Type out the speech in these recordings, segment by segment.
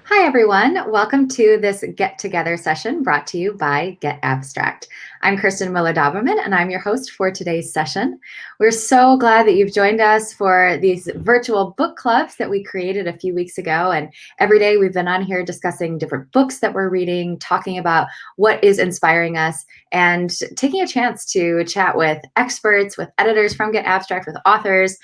Hi, everyone. Welcome to this Get Together session brought to you by getAbstract. I'm Kristen Miller-Doberman, and I'm your host for today's session. We're so glad that you've joined us for these virtual book clubs that we created a few weeks ago. And every day we've been on here discussing different books that we're reading, talking about what is inspiring us, and taking a chance to chat with experts, with editors from getAbstract, with authors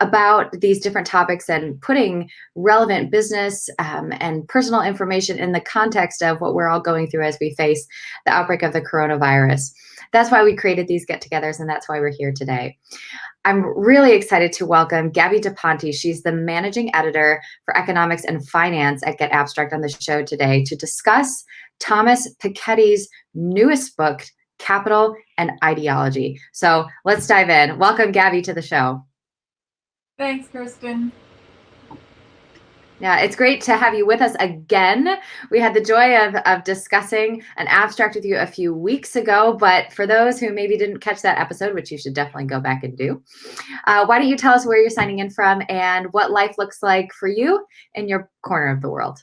about these different topics and putting relevant business and personal information in the context of what we're all going through as we face the outbreak of the coronavirus. That's why we created these get-togethers, and that's why we're here today. I'm really excited to welcome Gabby Deponte. She's the managing editor for economics and finance at getAbstract on the show today to discuss Thomas Piketty's newest book, Capital and Ideology. So let's dive in. Welcome, Gabby, to the show. Thanks, Kristen. Yeah, it's great to have you with us again. We had the joy of discussing an abstract with you a few weeks ago, but for those who maybe didn't catch that episode, which you should definitely go back and do, why don't you tell us where you're signing in from and what life looks like for you in your corner of the world?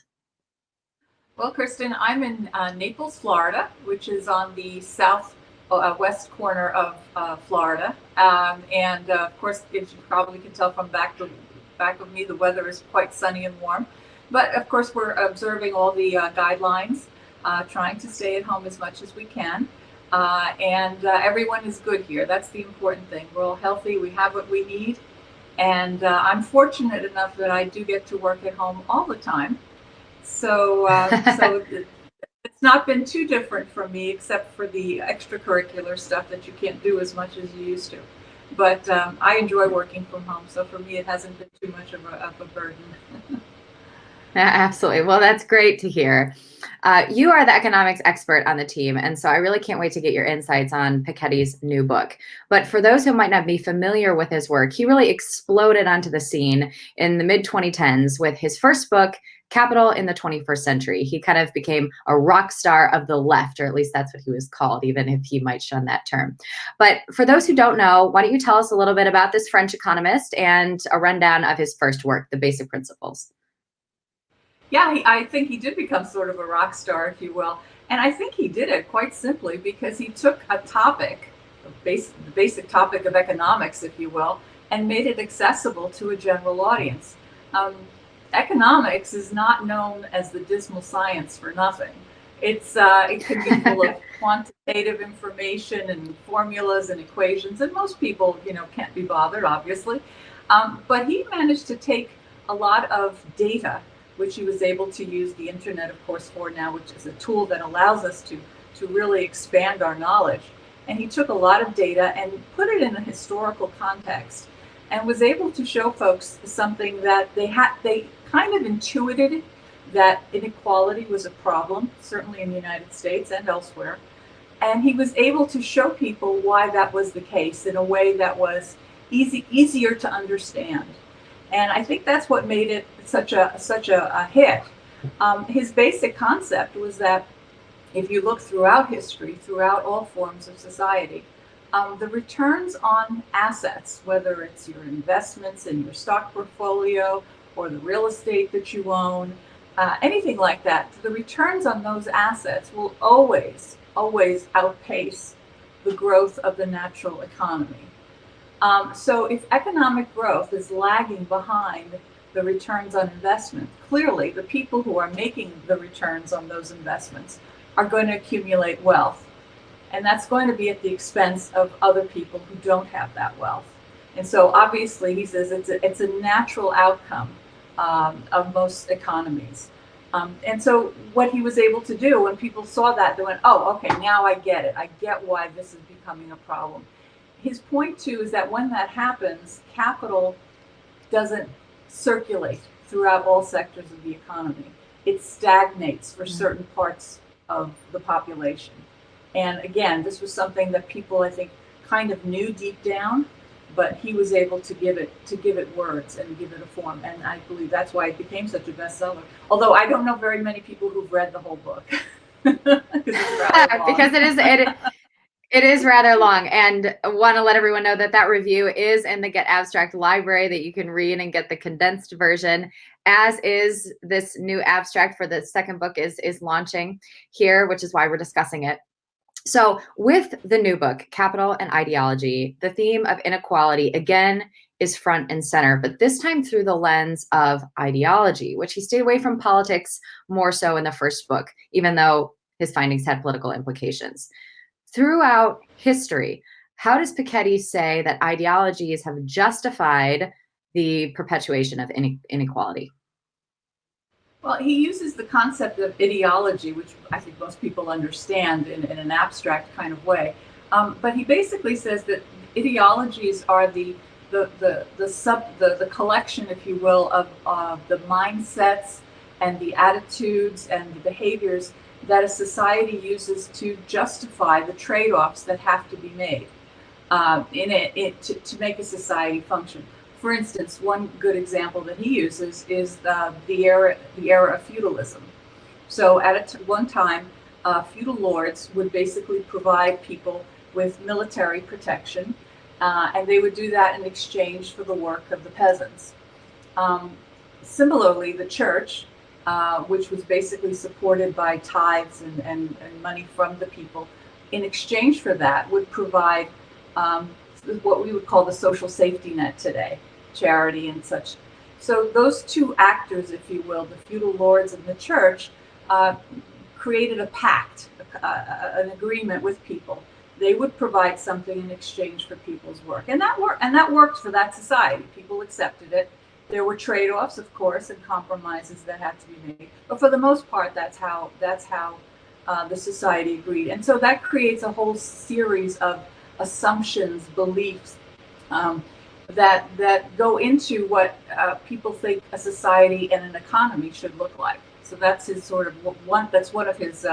Well, Kristen, I'm in Naples, Florida, which is on the west corner of Florida. And of course, as you probably can tell from back of me, the weather is quite sunny and warm. But of course, we're observing all the guidelines, trying to stay at home as much as we can. And everyone is good here. That's the important thing. We're all healthy. We have what we need. And I'm fortunate enough that I do get to work at home all the time. So it's not been too different from me, except for the extracurricular stuff that you can't do as much as you used to. But I enjoy working from home, so for me, it hasn't been too much of a burden. Absolutely. Well, that's great to hear. You are the economics expert on the team, and so I really can't wait to get your insights on Piketty's new book. But for those who might not be familiar with his work, he really exploded onto the scene in the mid-2010s with his first book, Capital in the 21st Century. He kind of became a rock star of the left, or at least that's what he was called, even if he might shun that term. But for those who don't know, why don't you tell us a little bit about this French economist and a rundown of his first work, The Basic Principles? Yeah, I think he did become sort of a rock star, if you will. And I think he did it quite simply because he took a topic, the basic topic of economics, if you will, and made it accessible to a general audience. Economics is not known as the dismal science for nothing. It can be full of quantitative information and formulas and equations, and most people, can't be bothered, obviously. But he managed to take a lot of data, which he was able to use the internet, of course, for now, which is a tool that allows us to really expand our knowledge. And he took a lot of data and put it in a historical context and was able to show folks something that they kind of intuited, that inequality was a problem, certainly in the United States and elsewhere. And he was able to show people why that was the case in a way that was easier to understand. And I think that's what made it such a hit. His basic concept was that if you look throughout history, throughout all forms of society, the returns on assets, whether it's your investments in your stock portfolio or the real estate that you own, anything like that, the returns on those assets will always outpace the growth of the natural economy. So if economic growth is lagging behind the returns on investment, clearly the people who are making the returns on those investments are going to accumulate wealth. And that's going to be at the expense of other people who don't have that wealth. And so obviously, he says it's a natural outcome of most economies. And so what he was able to do, when people saw that, they went, oh, okay, now I get it. I get why this is becoming a problem. His point, too, is that when that happens, capital doesn't circulate throughout all sectors of the economy. It stagnates for certain parts of the population. And again, this was something that people, I think, kind of knew deep down, but he was able to give it words and give it a form. And I believe that's why it became such a bestseller. Although I don't know very many people who've read the whole book. Because it is rather long, and I want to let everyone know that review is in the getAbstract library that you can read and get the condensed version. as is this new abstract for the second book is launching here, which is why we're discussing it. So with the new book, Capital and Ideology, the theme of inequality, again, is front and center, but this time through the lens of ideology, which he stayed away from politics more so in the first book, even though his findings had political implications. Throughout history, how does Piketty say that ideologies have justified the perpetuation of inequality? Well, he uses the concept of ideology, which I think most people understand in an abstract kind of way. But he basically says that ideologies are the collection, if you will, of the mindsets and the attitudes and the behaviors that a society uses to justify the trade-offs that have to be made to make a society function. For instance, one good example that he uses is the era of feudalism. So at one time, feudal lords would basically provide people with military protection, and they would do that in exchange for the work of the peasants. Similarly, the church, which was basically supported by tithes and money from the people, in exchange for that would provide what we would call the social safety net today, charity and such. So those two actors, if you will, the feudal lords and the church, created a pact, an agreement with people. They would provide something in exchange for people's work, and that worked for that society. People accepted it. There were trade-offs, of course, and compromises that had to be made, but for the most part, that's how the society agreed. And so that creates a whole series of assumptions, beliefs, that go into what people think a society and an economy should look like. So that's his sort of one. That's one of his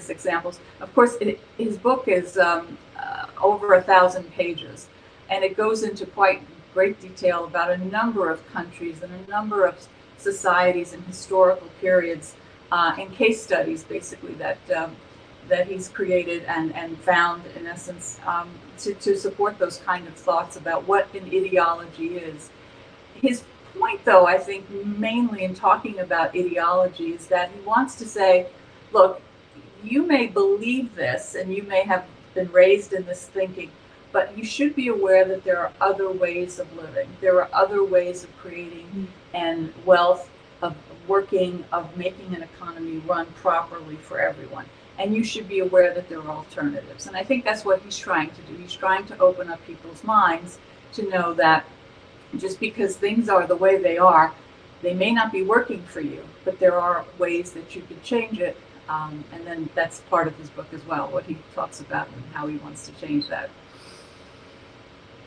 examples. Of course, his book is over 1,000 pages, and it goes into quite great detail about a number of countries and a number of societies and historical periods, and case studies, basically that he's created and found, in essence, to support those kind of thoughts about what an ideology is. His point, though, I think, mainly in talking about ideology is that he wants to say, look, you may believe this and you may have been raised in this thinking, but you should be aware that there are other ways of living. There are other ways of creating and wealth, of working, of making an economy run properly for everyone. And you should be aware that there are alternatives. And I think that's what he's trying to do. He's trying to open up people's minds to know that just because things are the way they are, they may not be working for you, but there are ways that you can change it. And then that's part of his book as well, what he talks about and how he wants to change that.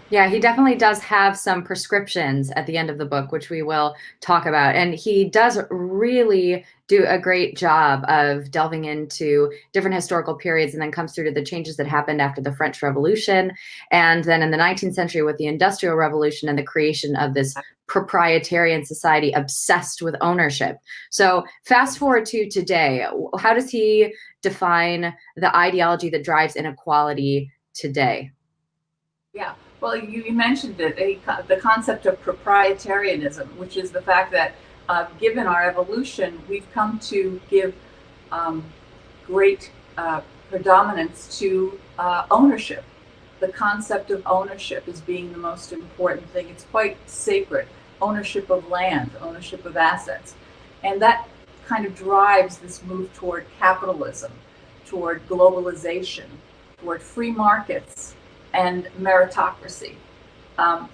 Yeah, he definitely does have some prescriptions at the end of the book, which we will talk about. And he does really do a great job of delving into different historical periods, and then comes through to the changes that happened after the French Revolution. And then in the 19th century with the Industrial Revolution and the creation of this proprietarian society obsessed with ownership. So fast forward to today, how does he define the ideology that drives inequality today? Yeah. Well, you mentioned it, the concept of proprietarianism, which is the fact that given our evolution, we've come to give great predominance to ownership. The concept of ownership as being the most important thing. It's quite sacred. Ownership of land, ownership of assets. And that kind of drives this move toward capitalism, toward globalization, toward free markets, and meritocracy.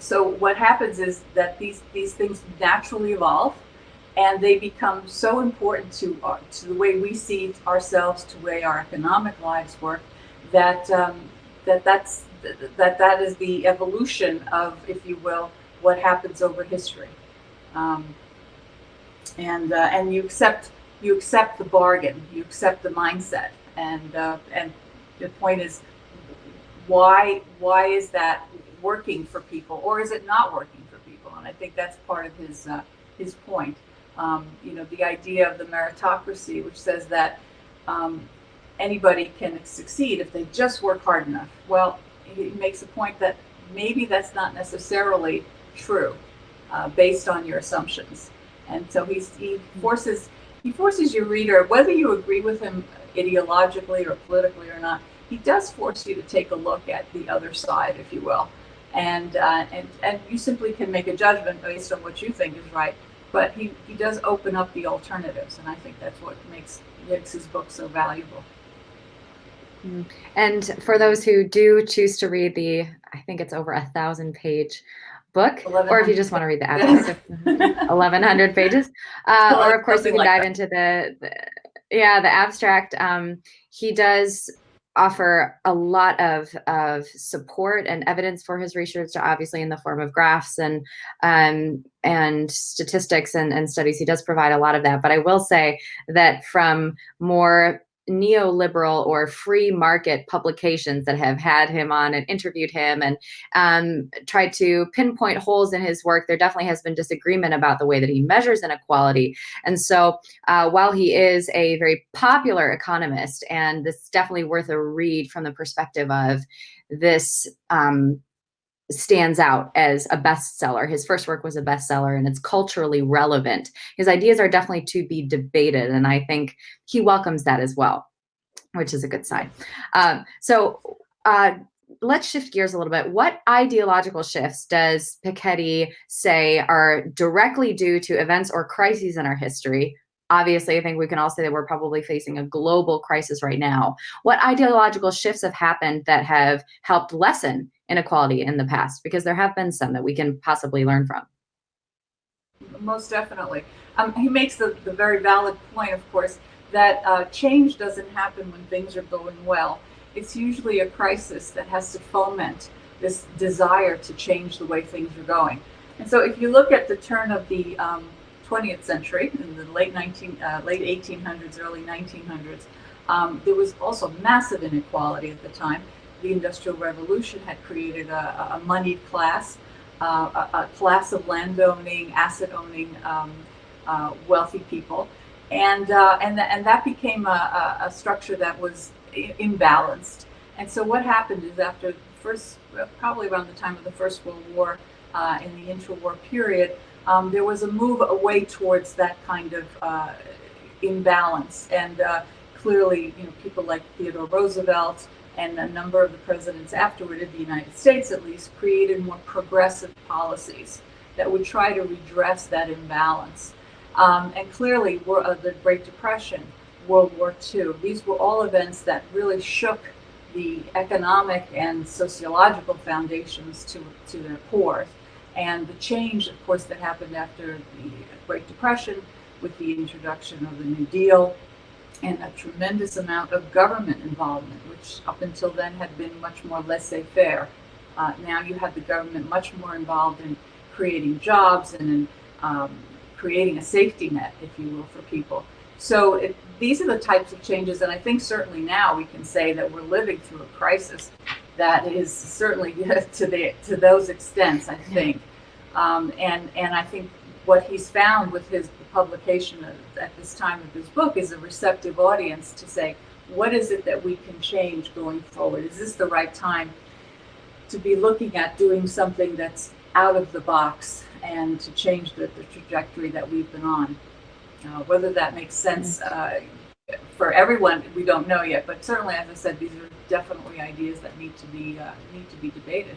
So what happens is that these things naturally evolve, and they become so important to the way we see ourselves, to the way our economic lives work, that that is the evolution of, if you will, what happens over history. And you accept the bargain, you accept the mindset, and the point is, why is that working for people, or is it not working for people? And I think that's part of his point. The idea of the meritocracy, which says that anybody can succeed if they just work hard enough. Well, he makes a point that maybe that's not necessarily true based on your assumptions. And so he forces your reader, whether you agree with him ideologically or politically or not, he does force you to take a look at the other side, if you will. And you simply can make a judgment based on what you think is right. But he does open up the alternatives, and I think that's what makes his book so valuable. And for those who do choose to read the, I think it's over 1,000-page book, or if you just want to read the abstract, 1,100 pages, or of course you can dive into the abstract. He does offer a lot of support and evidence for his research, obviously in the form of graphs and statistics and studies. He does provide a lot of that, but I will say that from more neoliberal or free market publications that have had him on and interviewed him and tried to pinpoint holes in his work, there definitely has been disagreement about the way that he measures inequality. And so while he is a very popular economist, and this is definitely worth a read from the perspective of this stands out as a bestseller. His first work was a bestseller, and it's culturally relevant. His ideas are definitely to be debated, and I think he welcomes that as well, which is a good sign. Let's shift gears a little bit. What ideological shifts does Piketty say are directly due to events or crises in our history? Obviously, I think we can all say that we're probably facing a global crisis right now. What ideological shifts have happened that have helped lessen inequality in the past? Because there have been some that we can possibly learn from. Most definitely. He makes the very valid point, of course, that change doesn't happen when things are going well. It's usually a crisis that has to foment this desire to change the way things are going. And so if you look at the turn of the 20th century, in the late 1800s, early 1900s, there was also massive inequality at the time. The Industrial Revolution had created a moneyed class, a class of landowning, asset-owning, wealthy people, and that became a structure that was imbalanced. And so what happened is, after probably around the time of the First World War, in the interwar period, there was a move away towards that kind of imbalance, and clearly, people like Theodore Roosevelt and a number of the presidents afterward in the United States, at least, created more progressive policies that would try to redress that imbalance. And clearly, the Great Depression, World War II, these were all events that really shook the economic and sociological foundations to their core. And the change, of course, that happened after the Great Depression with the introduction of the New Deal and a tremendous amount of government involvement, which up until then had been much more laissez-faire. Now you have the government much more involved in creating jobs and in creating a safety net, if you will, for people. So these are the types of changes, and I think certainly now we can say that we're living through a crisis that is certainly to those extents, I think. And I think what he's found with the publication at this time of his book is a receptive audience to say, what is it that we can change going forward? Is this the right time to be looking at doing something that's out of the box and to change the trajectory that we've been on? Whether that makes sense for everyone, we don't know yet. But certainly, as I said, these are definitely ideas that need to be debated.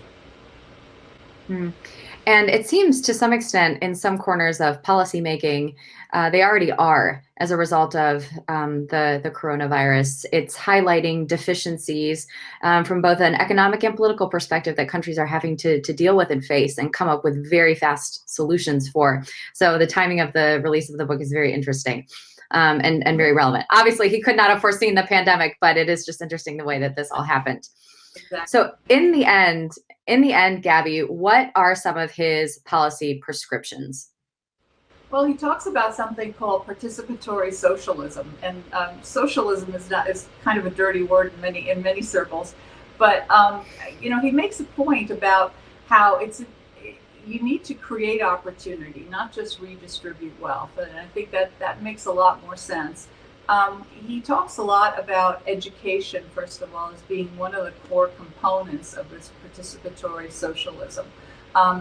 And it seems, to some extent, in some corners of policymaking, they already are, as a result of the coronavirus. It's highlighting deficiencies from both an economic and political perspective that countries are having to deal with and face and come up with very fast solutions for. So the timing of the release of the book is very interesting and very relevant. Obviously, he could not have foreseen the pandemic, but it is just interesting the way that this all happened. Exactly. So in the end, Gabby, what are some of his policy prescriptions? Well, he talks about something called participatory socialism, and socialism is kind of a dirty word in many circles, but he makes a point about how you need to create opportunity, not just redistribute wealth, and I think that makes a lot more sense. He talks a lot about education, first of all, as being one of the core components of this participatory socialism.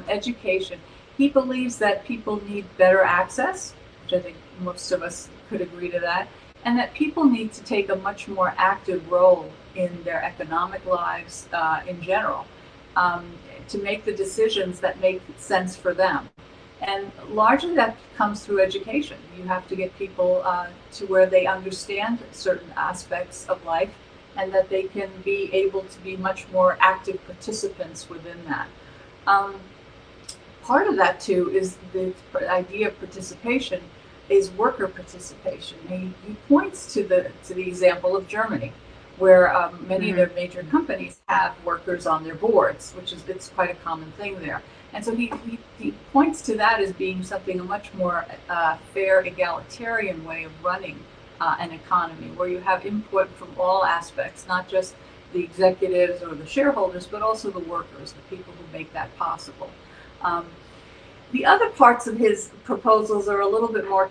Education. He believes that people need better access which I think most of us could agree to that, and that people need to take a much more active role in their economic lives in general, to make the decisions that make sense for them. And largely that comes through education. You have to get people to where they understand certain aspects of life and that they can be able to be much more active participants within that. Part of that too is the idea of participation is worker participation. He points to the example of Germany, where many of their major companies have workers on their boards, which is it's quite a common thing there. And so he points to that as being something a much more fair, egalitarian way of running an economy, where you have input from all aspects, not just the executives or the shareholders, but also the workers, the people who make that possible. The other parts of his proposals are a little bit more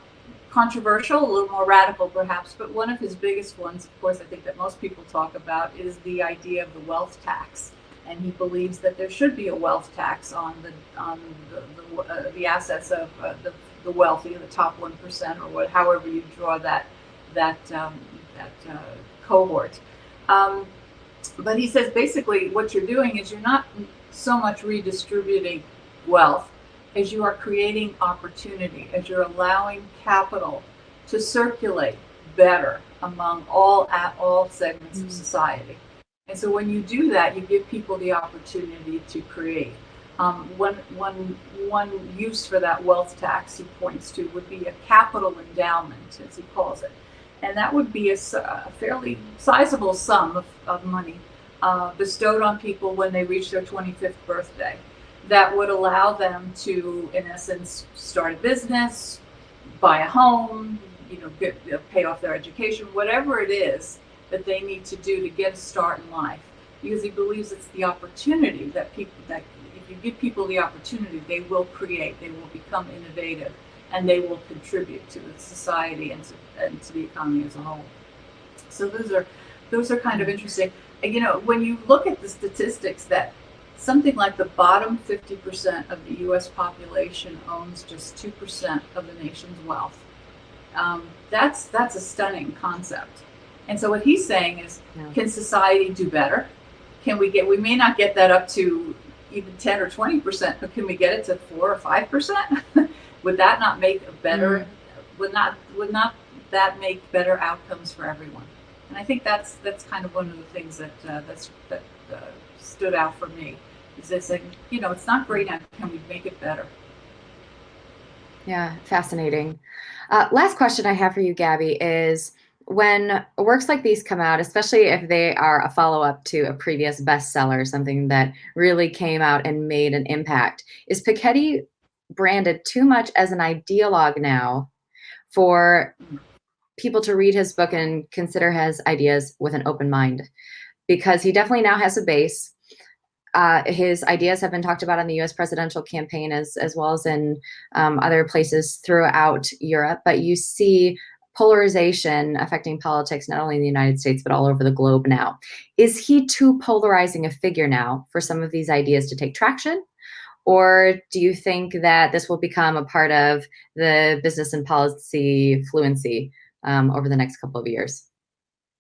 controversial, a little more radical perhaps, but one of his biggest ones, of course, I think that most people talk about is the idea of the wealth tax. And he believes that there should be a wealth tax on the assets of the wealthy, the top 1%, or however you draw that cohort. But he says basically what you're doing is you're not so much redistributing wealth as you are creating opportunity, as you're allowing capital to circulate better among all segments of society. And so when you do that, you give people the opportunity to create. One use for that wealth tax he points to would be a capital endowment, as he calls it. And that would be a fairly sizable sum of money bestowed on people when they reach their 25th birthday. That would allow them to, in essence, start a business, buy a home, pay off their education, whatever it is that they need to do to get a start in life. Because he believes it's the opportunity that if you give people the opportunity, they will create, they will become innovative, and they will contribute to the society and to the economy as a whole. So those are kind of interesting. When you look at the statistics that something like the bottom 50% of the U.S. population owns just 2% of the nation's wealth. That's a stunning concept. And so what he's saying is, can society do better? We may not get that up to even 10 or 20%, but can we get it to 4 or 5%? Would that not make a better? Would not that make better outcomes for everyone? And I think that's kind of one of the things that stood out for me. Is this it's not great now, can we make it better? Yeah, fascinating. Last question I have for you, Gabby, is when works like these come out, especially if they are a follow-up to a previous bestseller, something that really came out and made an impact, is Piketty branded too much as an ideologue now for people to read his book and consider his ideas with an open mind? Because he definitely now has a base. His ideas have been talked about in the U.S. presidential campaign as well as in other places throughout Europe. But you see polarization affecting politics not only in the United States, but all over the globe now. Is he too polarizing a figure now for some of these ideas to take traction? Or do you think that this will become a part of the business and policy fluency over the next couple of years?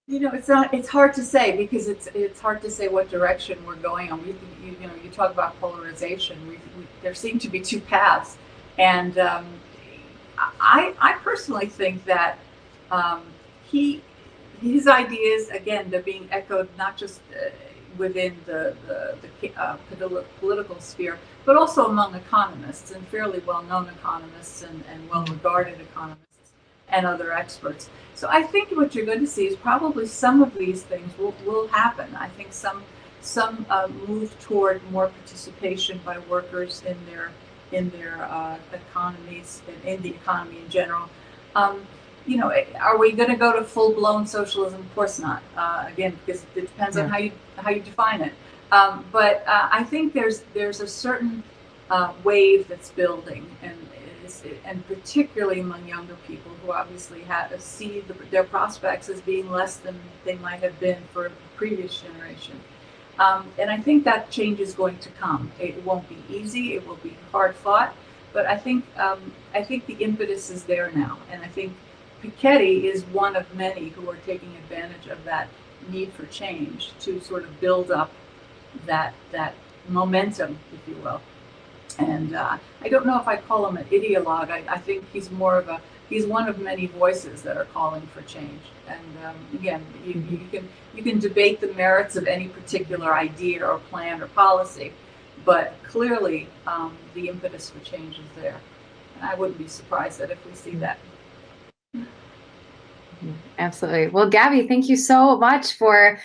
It's hard to say, because it's hard to say what direction we're going on. You talk about polarization. There seem to be two paths, and I personally think that his ideas, again, they're being echoed not just within the political sphere, but also among economists, and fairly well-known economists and well-regarded economists and other experts. So I think what you're going to see is probably some of these things will happen. I think some move toward more participation by workers in their economies and in the economy in general. Are we going to go to full-blown socialism? Of course not. Again, because it depends on how you define it. But I think there's a certain wave that's building, and particularly among younger people who obviously see their prospects as being less than they might have been for the previous generation. And I think that change is going to come. It won't be easy. It will be hard fought. But I think the impetus is there now, and I think Piketty is one of many who are taking advantage of that need for change to sort of build up that momentum, if you will. And I don't know if I call him an ideologue. I think he's one of many voices that are calling for change. And again, you can debate the merits of any particular idea or plan or policy, but clearly the impetus for change is there. And I wouldn't be surprised that if we see that. Absolutely. Well, Gabby, thank you so much for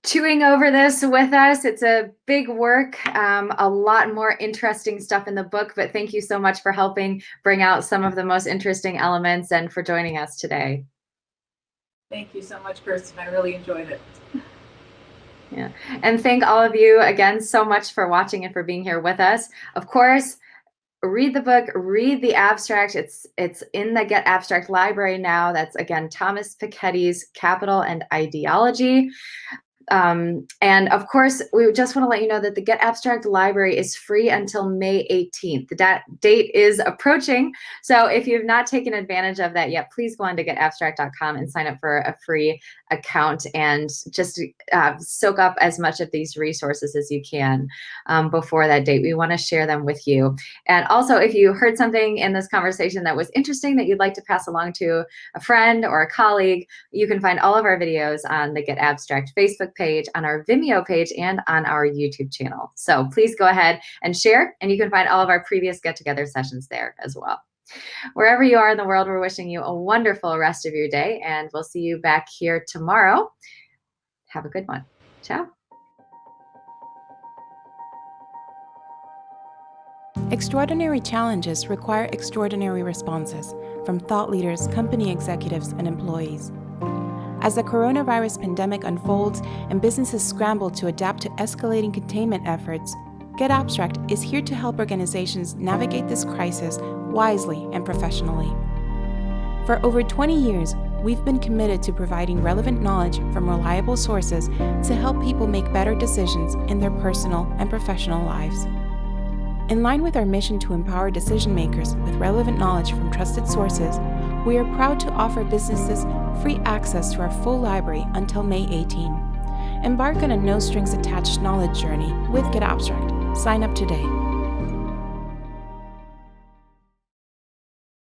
chewing over this with us. It's a big work, a lot more interesting stuff in the book, but thank you so much for helping bring out some of the most interesting elements and for joining us today. Thank you so much, Kirsten. I really enjoyed it. Yeah, and thank all of you again so much for watching and for being here with us. Of course, read the book, read the abstract. It's in the getAbstract library now. That's, again, Thomas Piketty's Capital and Ideology. And of course, we just want to let you know that the getAbstract library is free until May 18th. The date is approaching. So if you have not taken advantage of that yet, please go on to getAbstract.com and sign up for a free account and just soak up as much of these resources as you can before that date. We want to share them with you. And also, if you heard something in this conversation that was interesting that you'd like to pass along to a friend or a colleague, you can find all of our videos on the getAbstract Facebook page, on our Vimeo page, and on our YouTube channel. So please go ahead and share, and you can find all of our previous get-together sessions there as well. Wherever you are in the world, we're wishing you a wonderful rest of your day, and we'll see you back here tomorrow. Have a good one. Ciao. Extraordinary challenges require extraordinary responses from thought leaders, company executives, and employees. As the coronavirus pandemic unfolds and businesses scramble to adapt to escalating containment efforts, getAbstract is here to help organizations navigate this crisis wisely and professionally. For over 20 years, we've been committed to providing relevant knowledge from reliable sources to help people make better decisions in their personal and professional lives. In line with our mission to empower decision makers with relevant knowledge from trusted sources, we are proud to offer businesses free access to our full library until May 18. Embark on a no-strings-attached knowledge journey with getAbstract. Sign up today.